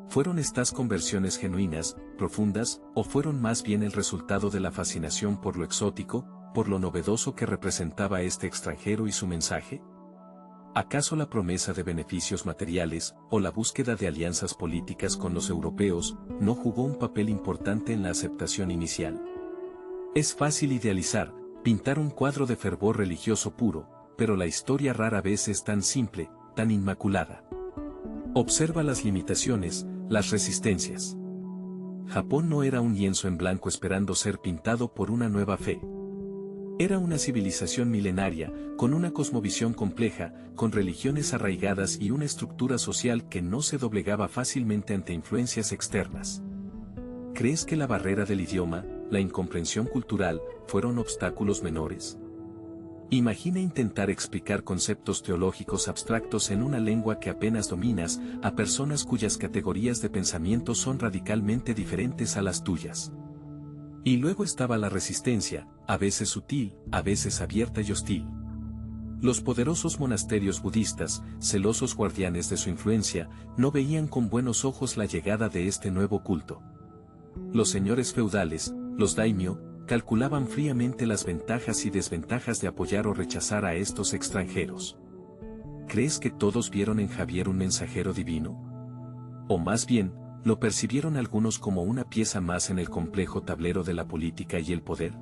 ¿Fueron estas conversiones genuinas, profundas, o fueron más bien el resultado de la fascinación por lo exótico, por lo novedoso que representaba este extranjero y su mensaje? ¿Acaso la promesa de beneficios materiales, o la búsqueda de alianzas políticas con los europeos, no jugó un papel importante en la aceptación inicial? Es fácil idealizar, pintar un cuadro de fervor religioso puro, pero la historia rara vez es tan simple, tan inmaculada. Observa las limitaciones, las resistencias. Japón no era un lienzo en blanco esperando ser pintado por una nueva fe. Era una civilización milenaria, con una cosmovisión compleja, con religiones arraigadas y una estructura social que no se doblegaba fácilmente ante influencias externas. ¿Crees que la barrera del idioma, la incomprensión cultural, fueron obstáculos menores? Imagina intentar explicar conceptos teológicos abstractos en una lengua que apenas dominas, a personas cuyas categorías de pensamiento son radicalmente diferentes a las tuyas. Y luego estaba la resistencia, a veces sutil, a veces abierta y hostil. Los poderosos monasterios budistas, celosos guardianes de su influencia, no veían con buenos ojos la llegada de este nuevo culto. Los señores feudales, los daimyo, calculaban fríamente las ventajas y desventajas de apoyar o rechazar a estos extranjeros. ¿Crees que todos vieron en Javier un mensajero divino? O más bien, ¿lo percibieron algunos como una pieza más en el complejo tablero de la política y el poder?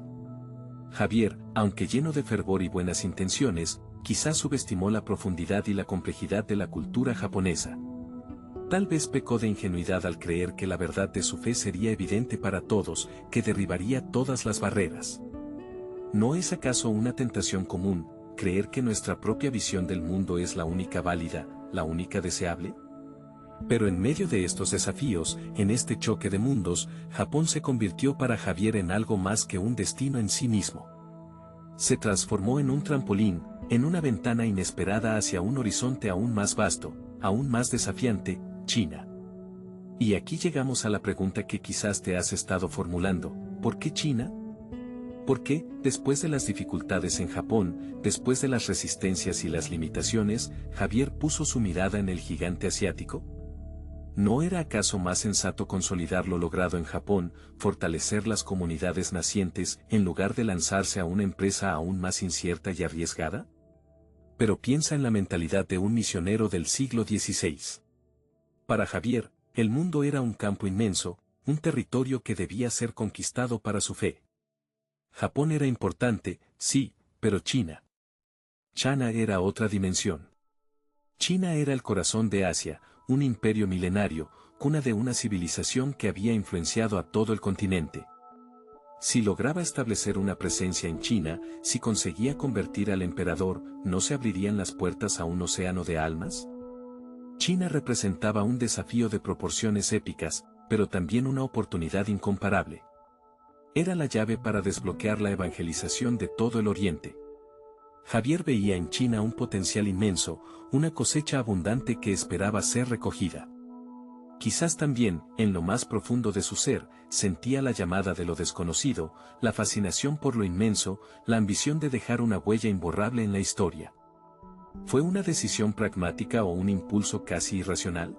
Javier, aunque lleno de fervor y buenas intenciones, quizás subestimó la profundidad y la complejidad de la cultura japonesa. Tal vez pecó de ingenuidad al creer que la verdad de su fe sería evidente para todos, que derribaría todas las barreras. ¿No es acaso una tentación común, creer que nuestra propia visión del mundo es la única válida, la única deseable? Pero en medio de estos desafíos, en este choque de mundos, Japón se convirtió para Javier en algo más que un destino en sí mismo. Se transformó en un trampolín, en una ventana inesperada hacia un horizonte aún más vasto, aún más desafiante, China. Y aquí llegamos a la pregunta que quizás te has estado formulando: ¿por qué China? ¿Por qué, después de las dificultades en Japón, después de las resistencias y las limitaciones, Javier puso su mirada en el gigante asiático? ¿No era acaso más sensato consolidar lo logrado en Japón, fortalecer las comunidades nacientes, en lugar de lanzarse a una empresa aún más incierta y arriesgada? Pero piensa en la mentalidad de un misionero del siglo XVI. Para Javier, el mundo era un campo inmenso, un territorio que debía ser conquistado para su fe. Japón era importante, sí, pero China. China era otra dimensión. China era el corazón de Asia, un imperio milenario, cuna de una civilización que había influenciado a todo el continente. Si lograba establecer una presencia en China, si conseguía convertir al emperador, ¿no se abrirían las puertas a un océano de almas? China representaba un desafío de proporciones épicas, pero también una oportunidad incomparable. Era la llave para desbloquear la evangelización de todo el Oriente. Javier veía en China un potencial inmenso, una cosecha abundante que esperaba ser recogida. Quizás también, en lo más profundo de su ser, sentía la llamada de lo desconocido, la fascinación por lo inmenso, la ambición de dejar una huella imborrable en la historia. ¿Fue una decisión pragmática o un impulso casi irracional?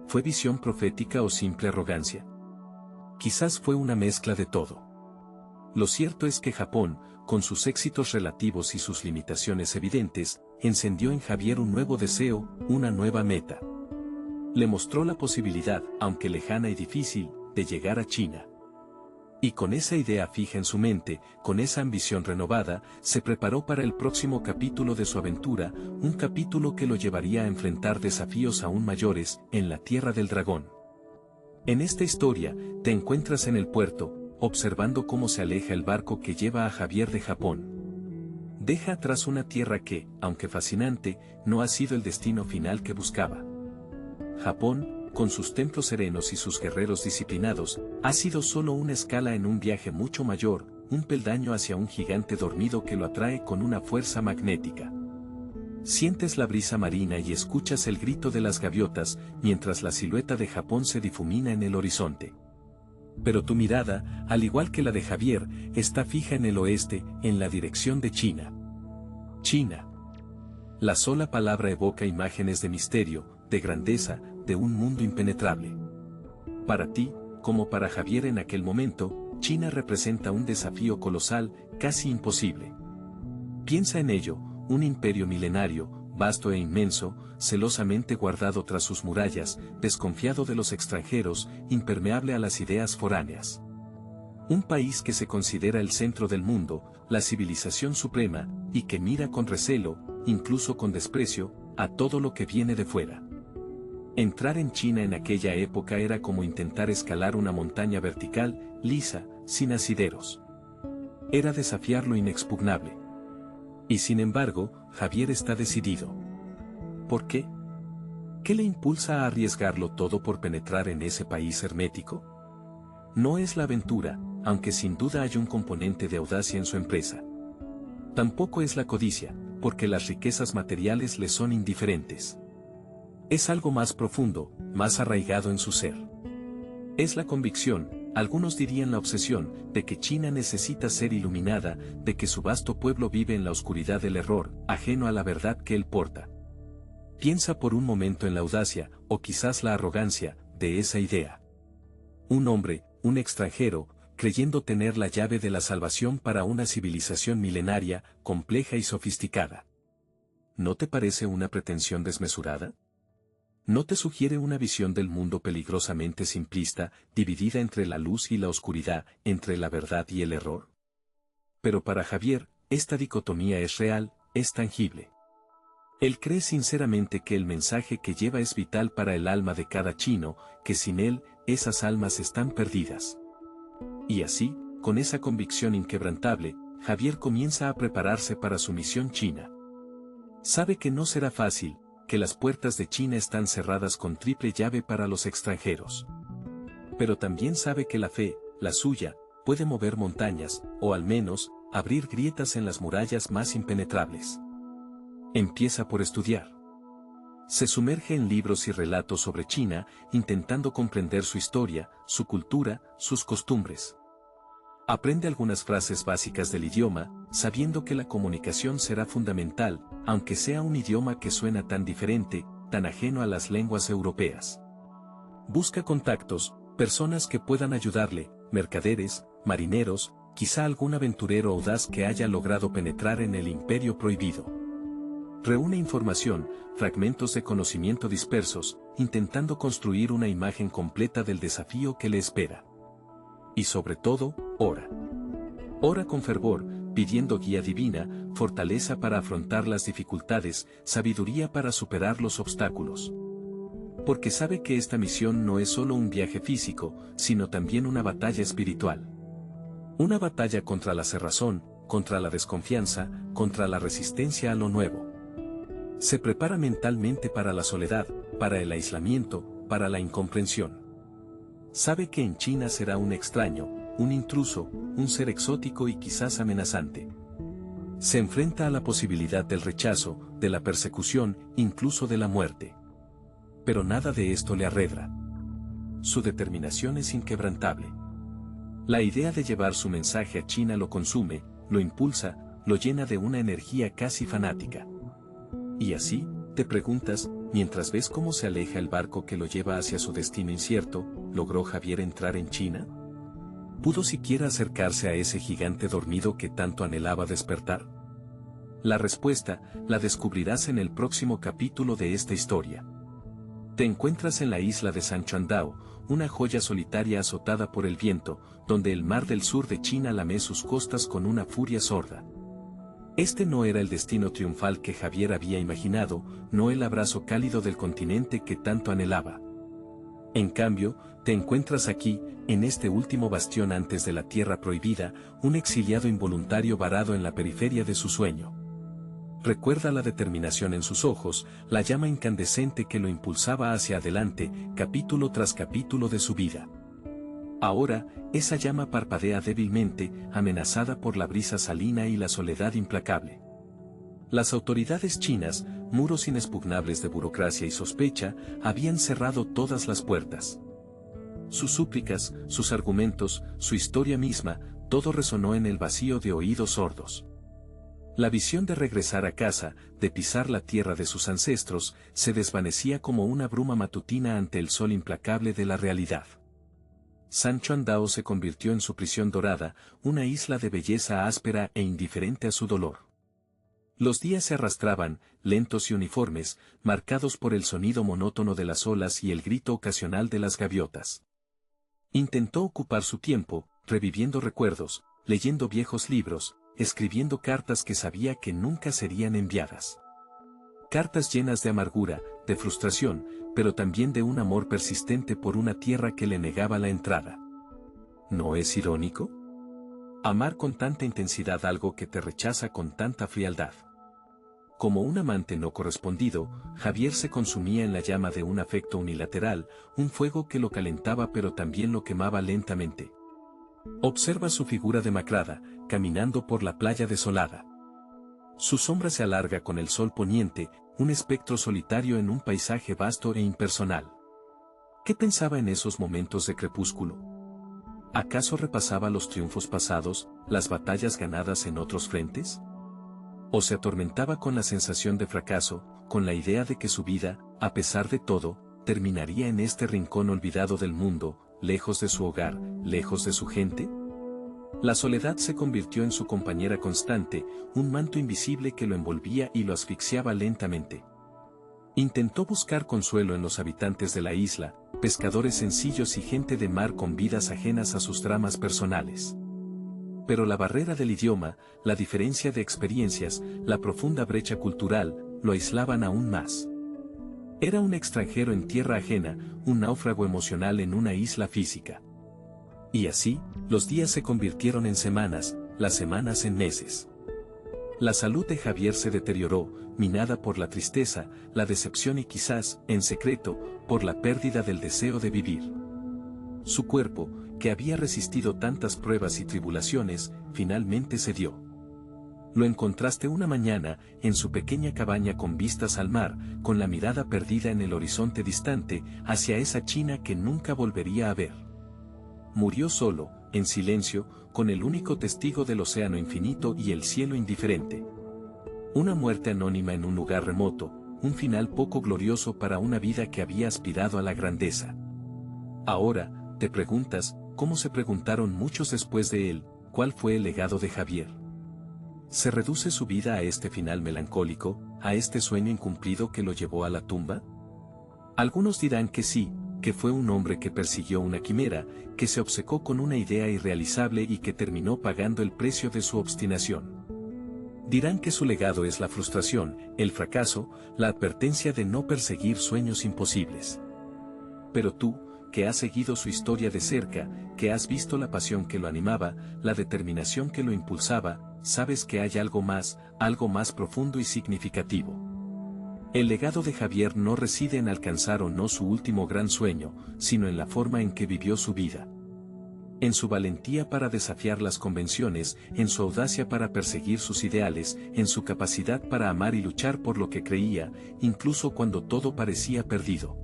¿Fue visión profética o simple arrogancia? Quizás fue una mezcla de todo. Lo cierto es que Japón, con sus éxitos relativos y sus limitaciones evidentes, encendió en Javier un nuevo deseo, una nueva meta. Le mostró la posibilidad, aunque lejana y difícil, de llegar a China. Y con esa idea fija en su mente, con esa ambición renovada, se preparó para el próximo capítulo de su aventura, un capítulo que lo llevaría a enfrentar desafíos aún mayores, en la Tierra del Dragón. En esta historia, te encuentras en el puerto, observando cómo se aleja el barco que lleva a Javier de Japón. Deja atrás una tierra que, aunque fascinante, no ha sido el destino final que buscaba. Japón, con sus templos serenos y sus guerreros disciplinados, ha sido solo una escala en un viaje mucho mayor, un peldaño hacia un gigante dormido que lo atrae con una fuerza magnética. Sientes la brisa marina y escuchas el grito de las gaviotas, mientras la silueta de Japón se difumina en el horizonte. Pero tu mirada, al igual que la de Javier, está fija en el oeste, en la dirección de China. China. La sola palabra evoca imágenes de misterio, de grandeza, de un mundo impenetrable. Para ti, como para Javier en aquel momento, China representa un desafío colosal, casi imposible. Piensa en ello, un imperio milenario, vasto e inmenso, celosamente guardado tras sus murallas, desconfiado de los extranjeros, impermeable a las ideas foráneas. Un país que se considera el centro del mundo, la civilización suprema, y que mira con recelo, incluso con desprecio, a todo lo que viene de fuera. Entrar en China en aquella época era como intentar escalar una montaña vertical, lisa, sin asideros. Era desafiar lo inexpugnable. Y sin embargo, Javier está decidido. ¿Por qué? ¿Qué le impulsa a arriesgarlo todo por penetrar en ese país hermético? No es la aventura, aunque sin duda hay un componente de audacia en su empresa. Tampoco es la codicia, porque las riquezas materiales le son indiferentes. Es algo más profundo, más arraigado en su ser. Es la convicción, algunos dirían la obsesión, de que China necesita ser iluminada, de que su vasto pueblo vive en la oscuridad del error, ajeno a la verdad que él porta. Piensa por un momento en la audacia, o quizás la arrogancia, de esa idea. Un hombre, un extranjero, creyendo tener la llave de la salvación para una civilización milenaria, compleja y sofisticada. ¿No te parece una pretensión desmesurada? ¿No te sugiere una visión del mundo peligrosamente simplista, dividida entre la luz y la oscuridad, entre la verdad y el error? Pero para Javier, esta dicotomía es real, es tangible. Él cree sinceramente que el mensaje que lleva es vital para el alma de cada chino, que sin él, esas almas están perdidas. Y así, con esa convicción inquebrantable, Javier comienza a prepararse para su misión china. Sabe que no será fácil, que las puertas de China están cerradas con triple llave para los extranjeros. Pero también sabe que la fe, la suya, puede mover montañas, o al menos, abrir grietas en las murallas más impenetrables. Empieza por estudiar. Se sumerge en libros y relatos sobre China, intentando comprender su historia, su cultura, sus costumbres. Aprende algunas frases básicas del idioma, sabiendo que la comunicación será fundamental, aunque sea un idioma que suena tan diferente, tan ajeno a las lenguas europeas. Busca contactos, personas que puedan ayudarle, mercaderes, marineros, quizá algún aventurero audaz que haya logrado penetrar en el imperio prohibido. Reúne información, fragmentos de conocimiento dispersos, intentando construir una imagen completa del desafío que le espera. Y sobre todo, ora. Ora con fervor, pidiendo guía divina, fortaleza para afrontar las dificultades, sabiduría para superar los obstáculos. Porque sabe que esta misión no es solo un viaje físico, sino también una batalla espiritual. Una batalla contra la cerrazón, contra la desconfianza, contra la resistencia a lo nuevo. Se prepara mentalmente para la soledad, para el aislamiento, para la incomprensión. Sabe que en China será un extraño, un intruso, un ser exótico y quizás amenazante. Se enfrenta a la posibilidad del rechazo, de la persecución, incluso de la muerte. Pero nada de esto le arredra. Su determinación es inquebrantable. La idea de llevar su mensaje a China lo consume, lo impulsa, lo llena de una energía casi fanática. Y así, te preguntas, mientras ves cómo se aleja el barco que lo lleva hacia su destino incierto, ¿logró Javier entrar en China? ¿Pudo siquiera acercarse a ese gigante dormido que tanto anhelaba despertar? La respuesta, la descubrirás en el próximo capítulo de esta historia. Te encuentras en la isla de Sanchuandao, una joya solitaria azotada por el viento, donde el mar del sur de China lame sus costas con una furia sorda. Este no era el destino triunfal que Javier había imaginado, no el abrazo cálido del continente que tanto anhelaba. En cambio, te encuentras aquí, en este último bastión antes de la tierra prohibida, un exiliado involuntario varado en la periferia de su sueño. Recuerda la determinación en sus ojos, la llama incandescente que lo impulsaba hacia adelante, capítulo tras capítulo de su vida. Ahora, esa llama parpadea débilmente, amenazada por la brisa salina y la soledad implacable. Las autoridades chinas, muros inexpugnables de burocracia y sospecha, habían cerrado todas las puertas. Sus súplicas, sus argumentos, su historia misma, todo resonó en el vacío de oídos sordos. La visión de regresar a casa, de pisar la tierra de sus ancestros, se desvanecía como una bruma matutina ante el sol implacable de la realidad. Sanchuandao se convirtió en su prisión dorada, una isla de belleza áspera e indiferente a su dolor. Los días se arrastraban, lentos y uniformes, marcados por el sonido monótono de las olas y el grito ocasional de las gaviotas. Intentó ocupar su tiempo, reviviendo recuerdos, leyendo viejos libros, escribiendo cartas que sabía que nunca serían enviadas. Cartas llenas de amargura, de frustración, pero también de un amor persistente por una tierra que le negaba la entrada. ¿No es irónico? Amar con tanta intensidad algo que te rechaza con tanta frialdad. Como un amante no correspondido, Javier se consumía en la llama de un afecto unilateral, un fuego que lo calentaba pero también lo quemaba lentamente. Observa su figura demacrada, caminando por la playa desolada. Su sombra se alarga con el sol poniente, un espectro solitario en un paisaje vasto e impersonal. ¿Qué pensaba en esos momentos de crepúsculo? ¿Acaso repasaba los triunfos pasados, las batallas ganadas en otros frentes? ¿O se atormentaba con la sensación de fracaso, con la idea de que su vida, a pesar de todo, terminaría en este rincón olvidado del mundo, lejos de su hogar, lejos de su gente? La soledad se convirtió en su compañera constante, un manto invisible que lo envolvía y lo asfixiaba lentamente. Intentó buscar consuelo en los habitantes de la isla, pescadores sencillos y gente de mar con vidas ajenas a sus dramas personales. Pero la barrera del idioma, la diferencia de experiencias, la profunda brecha cultural, lo aislaban aún más. Era un extranjero en tierra ajena, un náufrago emocional en una isla física. Y así, los días se convirtieron en semanas, las semanas en meses. La salud de Javier se deterioró, minada por la tristeza, la decepción y quizás, en secreto, por la pérdida del deseo de vivir. Su cuerpo, que había resistido tantas pruebas y tribulaciones, finalmente cedió. Lo encontraste una mañana, en su pequeña cabaña con vistas al mar, con la mirada perdida en el horizonte distante, hacia esa China que nunca volvería a ver. Murió solo, en silencio, con el único testigo del océano infinito y el cielo indiferente. Una muerte anónima en un lugar remoto, un final poco glorioso para una vida que había aspirado a la grandeza. Ahora, te preguntas, ¿cómo se preguntaron muchos después de él, cuál fue el legado de Javier? ¿Se reduce su vida a este final melancólico, a este sueño incumplido que lo llevó a la tumba? Algunos dirán que sí, que fue un hombre que persiguió una quimera, que se obcecó con una idea irrealizable y que terminó pagando el precio de su obstinación. Dirán que su legado es la frustración, el fracaso, la advertencia de no perseguir sueños imposibles. Pero tú, que has seguido su historia de cerca, que has visto la pasión que lo animaba, la determinación que lo impulsaba, sabes que hay algo más profundo y significativo. El legado de Javier no reside en alcanzar o no su último gran sueño, sino en la forma en que vivió su vida. En su valentía para desafiar las convenciones, en su audacia para perseguir sus ideales, en su capacidad para amar y luchar por lo que creía, incluso cuando todo parecía perdido.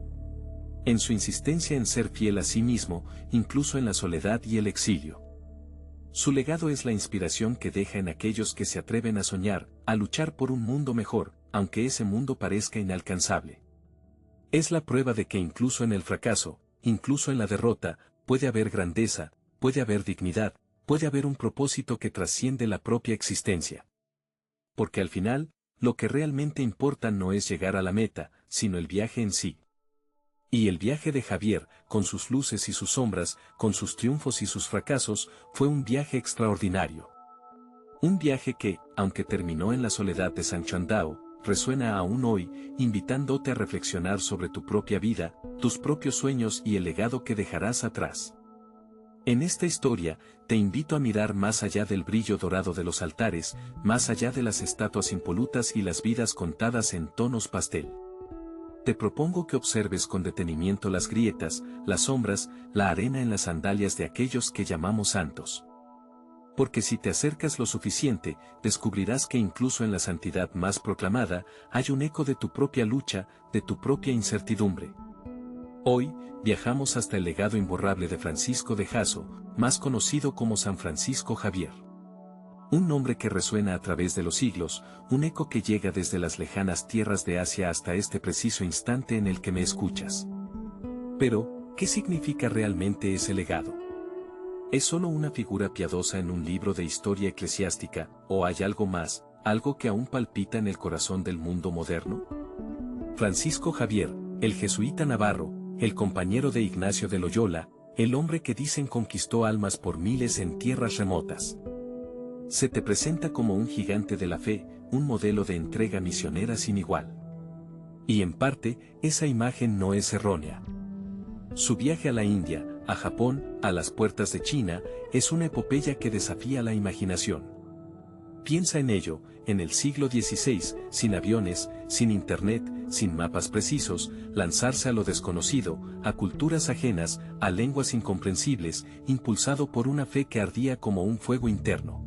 En su insistencia en ser fiel a sí mismo, incluso en la soledad y el exilio. Su legado es la inspiración que deja en aquellos que se atreven a soñar, a luchar por un mundo mejor, aunque ese mundo parezca inalcanzable. Es la prueba de que incluso en el fracaso, incluso en la derrota, puede haber grandeza, puede haber dignidad, puede haber un propósito que trasciende la propia existencia. Porque al final, lo que realmente importa no es llegar a la meta, sino el viaje en sí. Y el viaje de Javier, con sus luces y sus sombras, con sus triunfos y sus fracasos, fue un viaje extraordinario. Un viaje que, aunque terminó en la soledad de Sanchoandao, resuena aún hoy, invitándote a reflexionar sobre tu propia vida, tus propios sueños y el legado que dejarás atrás. En esta historia, te invito a mirar más allá del brillo dorado de los altares, más allá de las estatuas impolutas y las vidas contadas en tonos pastel. Te propongo que observes con detenimiento las grietas, las sombras, la arena en las sandalias de aquellos que llamamos santos. Porque si te acercas lo suficiente, descubrirás que incluso en la santidad más proclamada, hay un eco de tu propia lucha, de tu propia incertidumbre. Hoy, viajamos hasta el legado imborrable de Francisco de Jasso, más conocido como San Francisco Javier. Un nombre que resuena a través de los siglos, un eco que llega desde las lejanas tierras de Asia hasta este preciso instante en el que me escuchas. Pero, ¿qué significa realmente ese legado? ¿Es solo una figura piadosa en un libro de historia eclesiástica, o hay algo más, algo que aún palpita en el corazón del mundo moderno? Francisco Javier, el jesuita navarro, el compañero de Ignacio de Loyola, el hombre que dicen conquistó almas por miles en tierras remotas. Se te presenta como un gigante de la fe, un modelo de entrega misionera sin igual. Y en parte, esa imagen no es errónea. Su viaje a la India, a Japón, a las puertas de China, es una epopeya que desafía la imaginación. Piensa en ello, en el siglo XVI, sin aviones, sin internet, sin mapas precisos, lanzarse a lo desconocido, a culturas ajenas, a lenguas incomprensibles, impulsado por una fe que ardía como un fuego interno.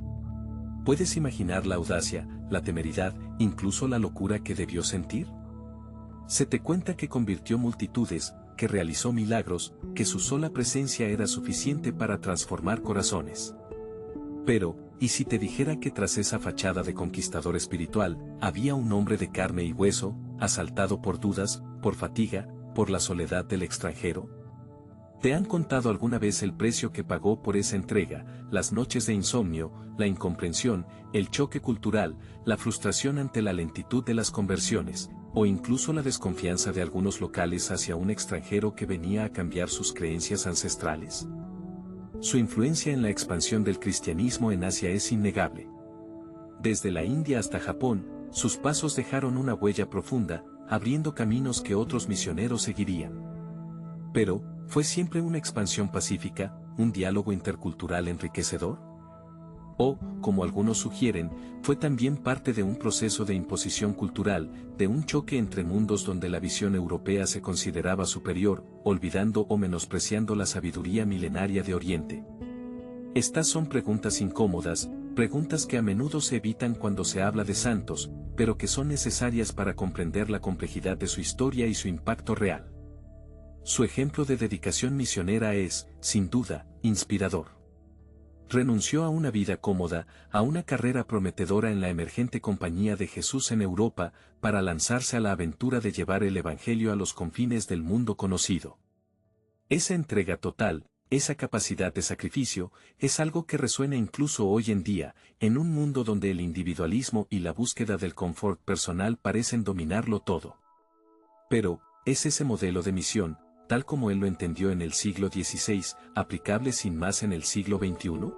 ¿Puedes imaginar la audacia, la temeridad, incluso la locura que debió sentir? Se te cuenta que convirtió multitudes, que realizó milagros, que su sola presencia era suficiente para transformar corazones. Pero, ¿y si te dijera que tras esa fachada de conquistador espiritual, había un hombre de carne y hueso, asaltado por dudas, por fatiga, por la soledad del extranjero? ¿Te han contado alguna vez el precio que pagó por esa entrega, las noches de insomnio, la incomprensión, el choque cultural, la frustración ante la lentitud de las conversiones, o incluso la desconfianza de algunos locales hacia un extranjero que venía a cambiar sus creencias ancestrales? Su influencia en la expansión del cristianismo en Asia es innegable. Desde la India hasta Japón, sus pasos dejaron una huella profunda, abriendo caminos que otros misioneros seguirían. Pero, ¿fue siempre una expansión pacífica, un diálogo intercultural enriquecedor? O, como algunos sugieren, fue también parte de un proceso de imposición cultural, de un choque entre mundos donde la visión europea se consideraba superior, olvidando o menospreciando la sabiduría milenaria de Oriente. Estas son preguntas incómodas, preguntas que a menudo se evitan cuando se habla de santos, pero que son necesarias para comprender la complejidad de su historia y su impacto real. Su ejemplo de dedicación misionera es, sin duda, inspirador. Renunció a una vida cómoda, a una carrera prometedora en la emergente Compañía de Jesús en Europa, para lanzarse a la aventura de llevar el Evangelio a los confines del mundo conocido. Esa entrega total, esa capacidad de sacrificio, es algo que resuena incluso hoy en día, en un mundo donde el individualismo y la búsqueda del confort personal parecen dominarlo todo. Pero, ¿es ese modelo de misión, tal como él lo entendió en el siglo XVI, aplicable sin más en el siglo XXI?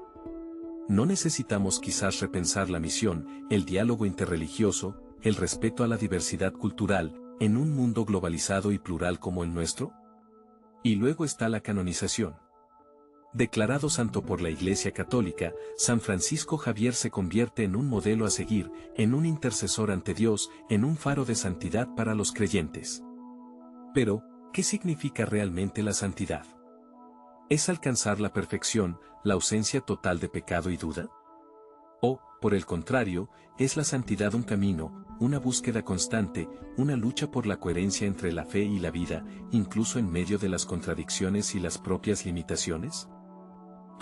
¿No necesitamos quizás repensar la misión, el diálogo interreligioso, el respeto a la diversidad cultural, en un mundo globalizado y plural como el nuestro? Y luego está la canonización. Declarado santo por la Iglesia Católica, San Francisco Javier se convierte en un modelo a seguir, en un intercesor ante Dios, en un faro de santidad para los creyentes. Pero, ¿qué significa realmente la santidad? ¿Es alcanzar la perfección, la ausencia total de pecado y duda? ¿O, por el contrario, es la santidad un camino, una búsqueda constante, una lucha por la coherencia entre la fe y la vida, incluso en medio de las contradicciones y las propias limitaciones?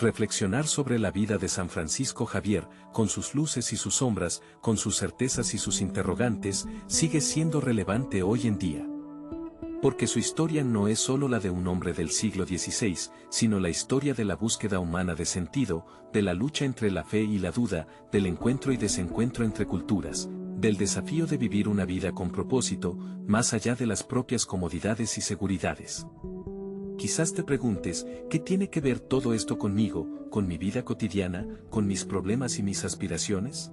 Reflexionar sobre la vida de San Francisco Javier, con sus luces y sus sombras, con sus certezas y sus interrogantes, sigue siendo relevante hoy en día. Porque su historia no es solo la de un hombre del siglo XVI, sino la historia de la búsqueda humana de sentido, de la lucha entre la fe y la duda, del encuentro y desencuentro entre culturas, del desafío de vivir una vida con propósito, más allá de las propias comodidades y seguridades. Quizás te preguntes, ¿qué tiene que ver todo esto conmigo, con mi vida cotidiana, con mis problemas y mis aspiraciones?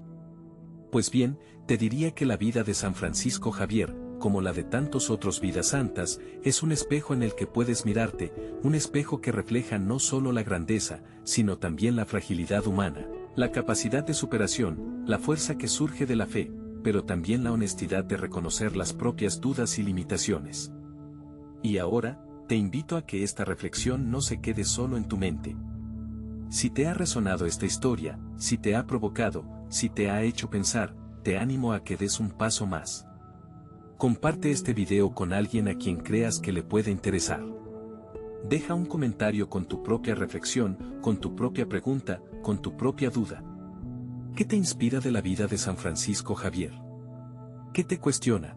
Pues bien, te diría que la vida de San Francisco Javier, como la de tantos otros vidas santas, es un espejo en el que puedes mirarte, un espejo que refleja no solo la grandeza, sino también la fragilidad humana, la capacidad de superación, la fuerza que surge de la fe, pero también la honestidad de reconocer las propias dudas y limitaciones. Y ahora, te invito a que esta reflexión no se quede solo en tu mente. Si te ha resonado esta historia, si te ha provocado, si te ha hecho pensar, te animo a que des un paso más. Comparte este video con alguien a quien creas que le puede interesar. Deja un comentario con tu propia reflexión, con tu propia pregunta, con tu propia duda. ¿Qué te inspira de la vida de San Francisco Javier? ¿Qué te cuestiona?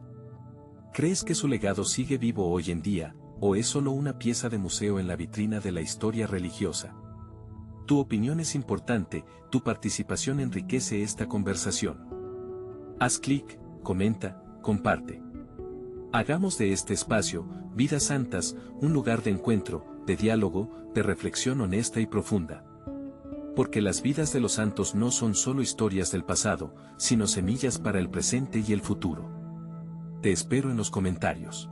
¿Crees que su legado sigue vivo hoy en día, o es solo una pieza de museo en la vitrina de la historia religiosa? Tu opinión es importante, tu participación enriquece esta conversación. Haz clic, comenta, comparte. Hagamos de este espacio, Vidas Santas, un lugar de encuentro, de diálogo, de reflexión honesta y profunda. Porque las vidas de los santos no son solo historias del pasado, sino semillas para el presente y el futuro. Te espero en los comentarios.